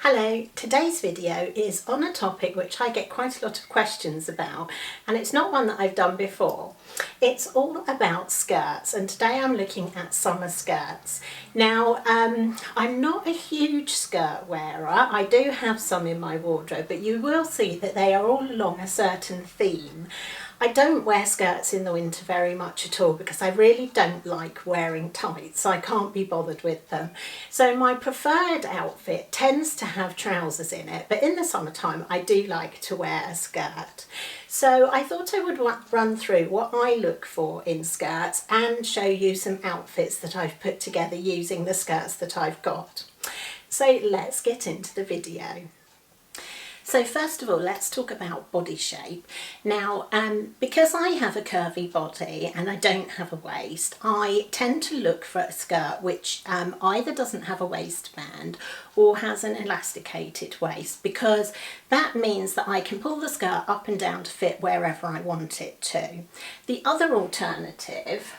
Hello, today's video is on a topic which I get quite a lot of questions about, and it's not one that I've done before. It's all about skirts, and today I'm looking at summer skirts. Now, I'm not a huge skirt wearer. I do have some in my wardrobe, but you will see that they are all along a certain theme. I don't wear skirts in the winter very much at all because I really don't like wearing tights. I can't be bothered with them. So my preferred outfit tends to have trousers in it, but in the summertime I do like to wear a skirt. So I thought I would run through what I look for in skirts and show you some outfits that I've put together using the skirts that I've got. So let's get into the video. So first of all, let's talk about body shape. Now, because I have a curvy body and I don't have a waist, I tend to look for a skirt which either doesn't have a waistband or has an elasticated waist, because that means that I can pull the skirt up and down to fit wherever I want it to. The other alternative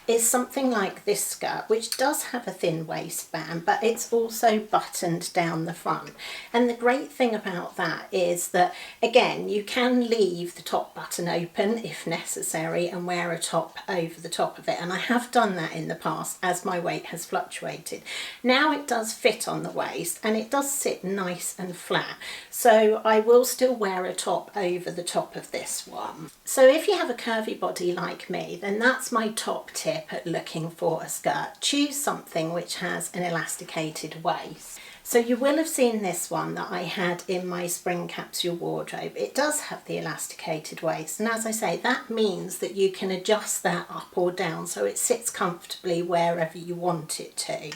is something like this skirt, which does have a thin waistband, but it's also buttoned down the front. And the great thing about that is that, again, you can leave the top button open if necessary and wear a top over the top of it. And I have done that in the past as my weight has fluctuated. Now it does fit on the waist and it does sit nice and flat. So I will still wear a top over the top of this one. So if you have a curvy body like me, then that's my top tip at looking for a skirt. Choose something which has an elasticated waist. So you will have seen this one that I had in my spring capsule wardrobe. It does have the elasticated waist, and as I say, that means that you can adjust that up or down so it sits comfortably wherever you want it to.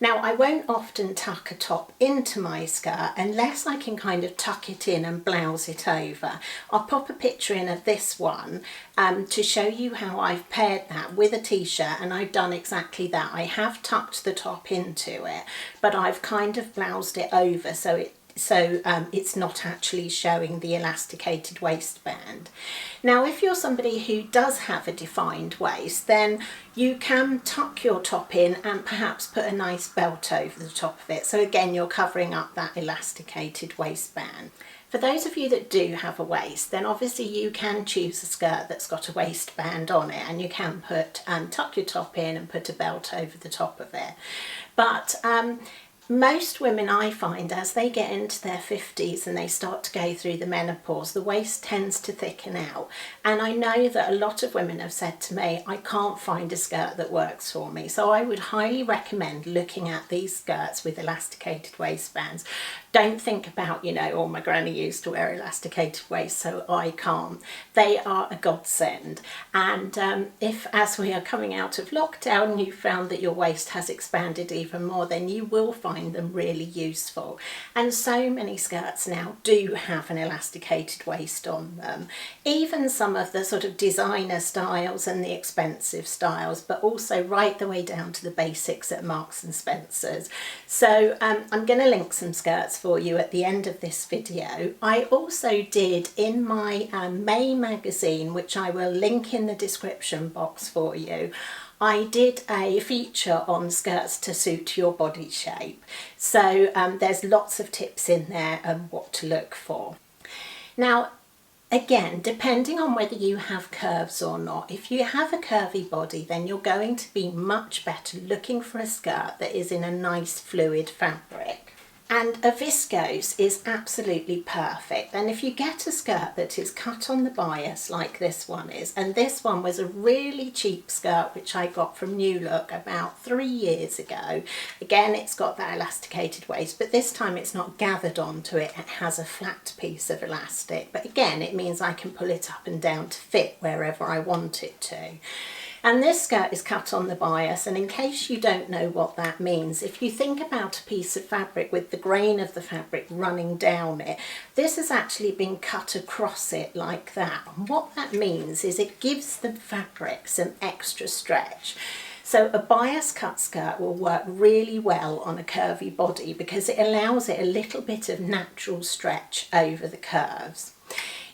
Now, I won't often tuck a top into my skirt unless I can kind of tuck it in and blouse it over. I'll pop a picture in of this one to show you how I've paired that with a t-shirt, and I've done exactly that. I have tucked the top into it, but I've kind of bloused it over so it's not actually showing the elasticated waistband. Now, if you're somebody who does have a defined waist, then you can tuck your top in and perhaps put a nice belt over the top of it. So again, you're covering up that elasticated waistband. For those of you that do have a waist, then obviously you can choose a skirt that's got a waistband on it, and you can tuck your top in and put a belt over the top of it. But most women, I find, as they get into their 50s and they start to go through the menopause, the waist tends to thicken out. And I know that a lot of women have said to me, I can't find a skirt that works for me. So I would highly recommend looking at these skirts with elasticated waistbands. Don't think about, oh, my granny used to wear elasticated waists, so I can't. They are a godsend. And if, as we are coming out of lockdown, you found that your waist has expanded even more, then you will find them really useful. And so many skirts now do have an elasticated waist on them. Even some of the sort of designer styles and the expensive styles, but also right the way down to the basics at Marks and Spencer's. So I'm going to link some skirts for you at the end of this video. I also did in my May magazine, which I will link in the description box for you, I did a feature on skirts to suit your body shape. So there's lots of tips in there on what to look for. Now, again, depending on whether you have curves or not, if you have a curvy body, then you're going to be much better looking for a skirt that is in a nice fluid fabric. And a viscose is absolutely perfect. And if you get a skirt that is cut on the bias like this one is, and this one was a really cheap skirt which I got from New Look about 3 years ago. Again, it's got that elasticated waist, but this time it's not gathered onto it. It has a flat piece of elastic. But again, it means I can pull it up and down to fit wherever I want it to. And this skirt is cut on the bias, and in case you don't know what that means, if you think about a piece of fabric with the grain of the fabric running down it, this has actually been cut across it like that. And what that means is it gives the fabric some extra stretch. So a bias cut skirt will work really well on a curvy body because it allows it a little bit of natural stretch over the curves.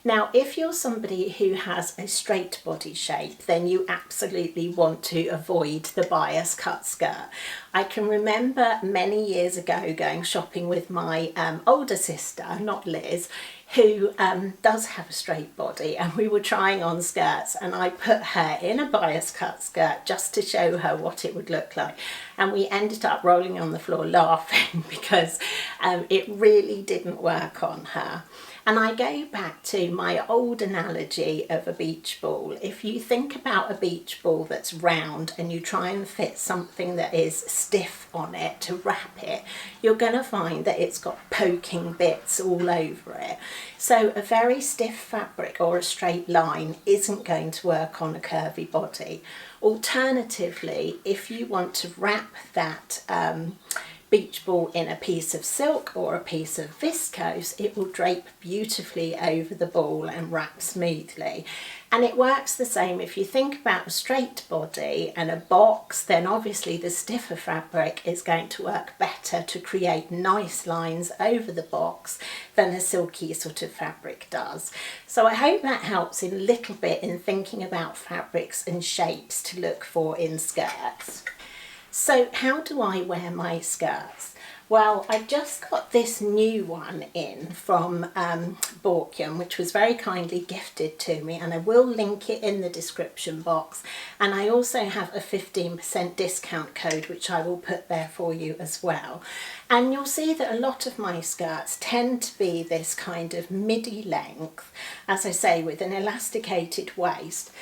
Now, if you're somebody who has a straight body shape, then you absolutely want to avoid the bias cut skirt. I can remember many years ago going shopping with my older sister, not Liz, who does have a straight body, and we were trying on skirts, and I put her in a bias cut skirt just to show her what it would look like, and we ended up rolling on the floor laughing because it really didn't work on her. And I go back to my old analogy of a beach ball. If you think about a beach ball that's round and you try and fit something that is stiff on it to wrap it, you're going to find that it's got poking bits all over it. So a very stiff fabric or a straight line isn't going to work on a curvy body. Alternatively, if you want to wrap that beach ball in a piece of silk or a piece of viscose, it will drape beautifully over the ball and wrap smoothly. And it works the same if you think about a straight body and a box, then obviously the stiffer fabric is going to work better to create nice lines over the box than a silky sort of fabric does. So I hope that helps a little bit in thinking about fabrics and shapes to look for in skirts. So how do I wear my skirts? Well, I've just got this new one in from Boho, which was very kindly gifted to me, and I will link it in the description box. And I also have a 15% discount code, which I will put there for you as well. And you'll see that a lot of my skirts tend to be this kind of midi length, as I say, with an elasticated waist.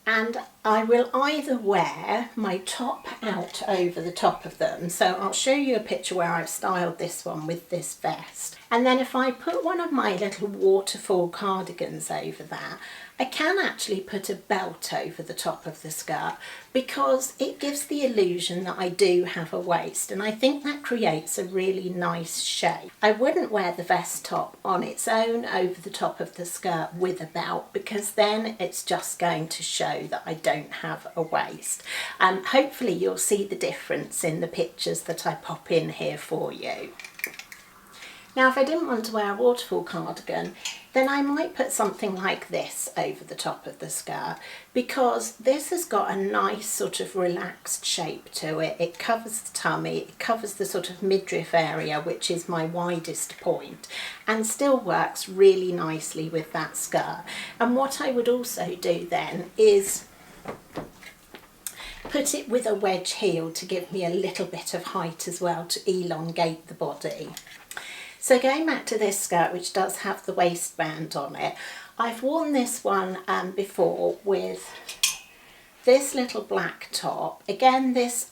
And I will either wear my top out over the top of them, so I'll show you a picture where I've styled this one with this vest, and then if I put one of my little waterfall cardigans over that, I can actually put a belt over the top of the skirt because it gives the illusion that I do have a waist, and I think that creates a really nice shape. I wouldn't wear the vest top on its own over the top of the skirt with a belt because then it's just going to show that I don't have a waist. Hopefully you'll see the difference in the pictures that I pop in here for you. Now, if I didn't want to wear a waterfall cardigan, then I might put something like this over the top of the skirt because this has got a nice sort of relaxed shape to it. It covers the tummy, it covers the sort of midriff area, which is my widest point, and still works really nicely with that skirt. And what I would also do then is put it with a wedge heel to give me a little bit of height as well to elongate the body. So going back to this skirt, which does have the waistband on it, I've worn this one before with this little black top. Again, this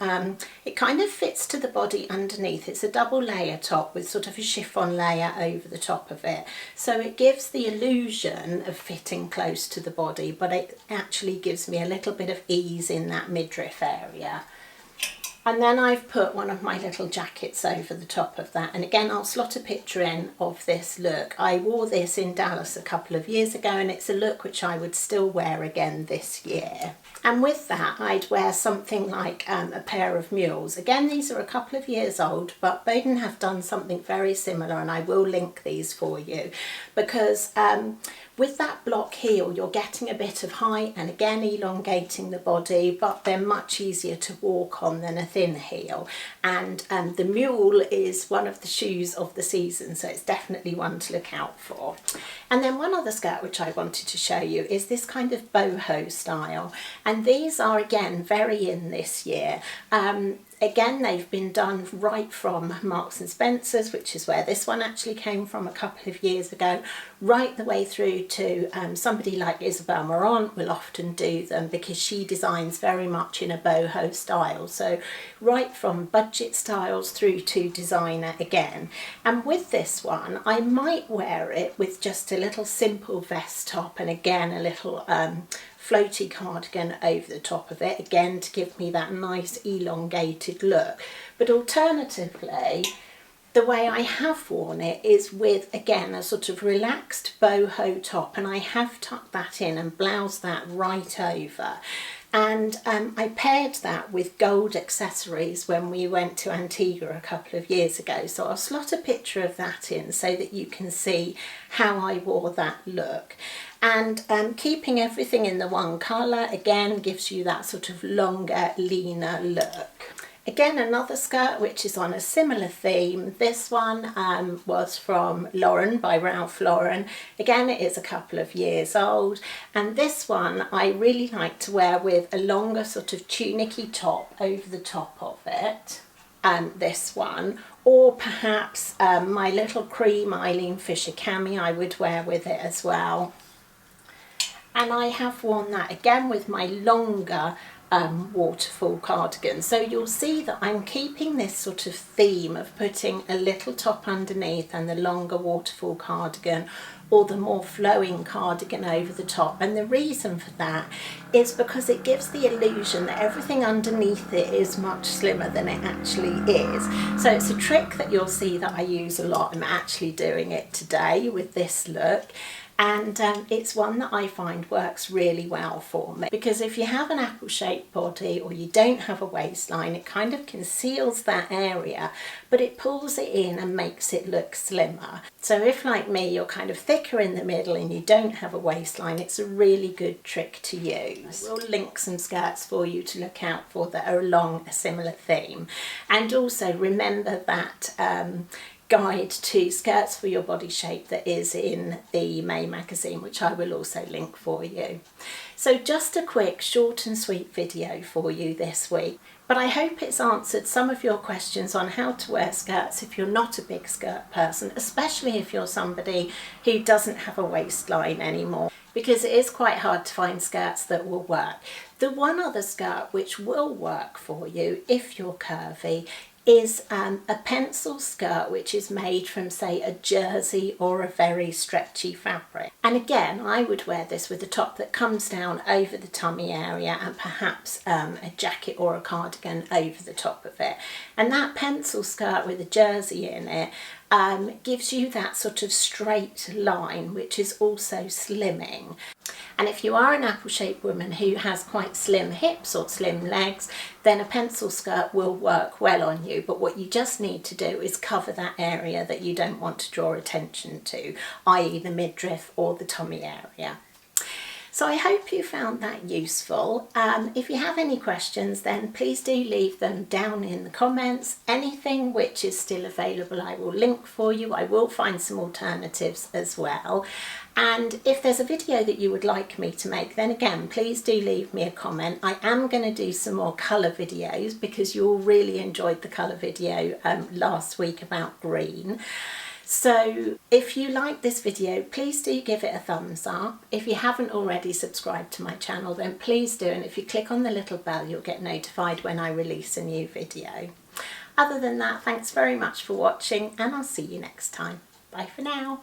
it kind of fits to the body underneath. It's a double layer top with sort of a chiffon layer over the top of it. So it gives the illusion of fitting close to the body, but it actually gives me a little bit of ease in that midriff area. And then I've put one of my little jackets over the top of that. And again, I'll slot a picture in of this look. I wore this in Dallas a couple of years ago, and it's a look which I would still wear again this year. And with that, I'd wear something like a pair of mules. Again, these are a couple of years old, but Boho have done something very similar, and I will link these for you because with that block heel, you're getting a bit of height and again elongating the body, but they're much easier to walk on than a thin heel. And the mule is one of the shoes of the season, so it's definitely one to look out for. And then one other skirt which I wanted to show you is this kind of boho style. And these are again very in this year. Again, they've been done right from Marks and Spencer's, which is where this one actually came from a couple of years ago, right the way through to somebody like Isabel Marant will often do them because she designs very much in a boho style. So right from budget styles through to designer again. And with this one, I might wear it with just a little simple vest top and again a little floaty cardigan over the top of it, again to give me that nice elongated look. But alternatively, the way I have worn it is with, again, a sort of relaxed boho top, and I have tucked that in and bloused that right over. And I paired that with gold accessories when we went to Antigua a couple of years ago. So I'll slot a picture of that in so that you can see how I wore that look. And keeping everything in the one colour, again, gives you that sort of longer, leaner look. Again, another skirt which is on a similar theme. This one was from Lauren, by Ralph Lauren. Again, it is a couple of years old. And this one I really like to wear with a longer sort of tunic-y top over the top of it. This one. Or perhaps my little cream Eileen Fisher cami I would wear with it as well. And I have worn that again with my longer waterfall cardigan. So you'll see that I'm keeping this sort of theme of putting a little top underneath and the longer waterfall cardigan, or the more flowing cardigan over the top. And the reason for that is because it gives the illusion that everything underneath it is much slimmer than it actually is. So it's a trick that you'll see that I use a lot. I'm actually doing it today with this look. And it's one that I find works really well for me, because if you have an apple-shaped body or you don't have a waistline, it kind of conceals that area, but it pulls it in and makes it look slimmer. So if, like me, you're kind of thicker in the middle and you don't have a waistline, it's a really good trick to use. We'll link some skirts for you to look out for that are along a similar theme. And also remember that guide to skirts for your body shape that is in the May magazine, which I will also link for you. So just a quick short and sweet video for you this week, but I hope it's answered some of your questions on how to wear skirts if you're not a big skirt person, especially if you're somebody who doesn't have a waistline anymore, because it is quite hard to find skirts that will work. The one other skirt which will work for you if you're curvy is a pencil skirt which is made from, say, a jersey or a very stretchy fabric. And again, I would wear this with a top that comes down over the tummy area and perhaps a jacket or a cardigan over the top of it. And that pencil skirt with a jersey in it gives you that sort of straight line, which is also slimming. And if you are an apple-shaped woman who has quite slim hips or slim legs, then a pencil skirt will work well on you. But what you just need to do is cover that area that you don't want to draw attention to, i.e. the midriff or the tummy area. So I hope you found that useful. If you have any questions, then please do leave them down in the comments. Anything which is still available, I will link for you. I will find some alternatives as well. And if there's a video that you would like me to make, then again, please do leave me a comment. I am going to do some more colour videos because you all really enjoyed the colour video last week about green. So if you like this video, please do give it a thumbs up. If you haven't already subscribed to my channel, then please do. And if you click on the little bell, you'll get notified when I release a new video. Other than that, thanks very much for watching, and I'll see you next time. Bye for now.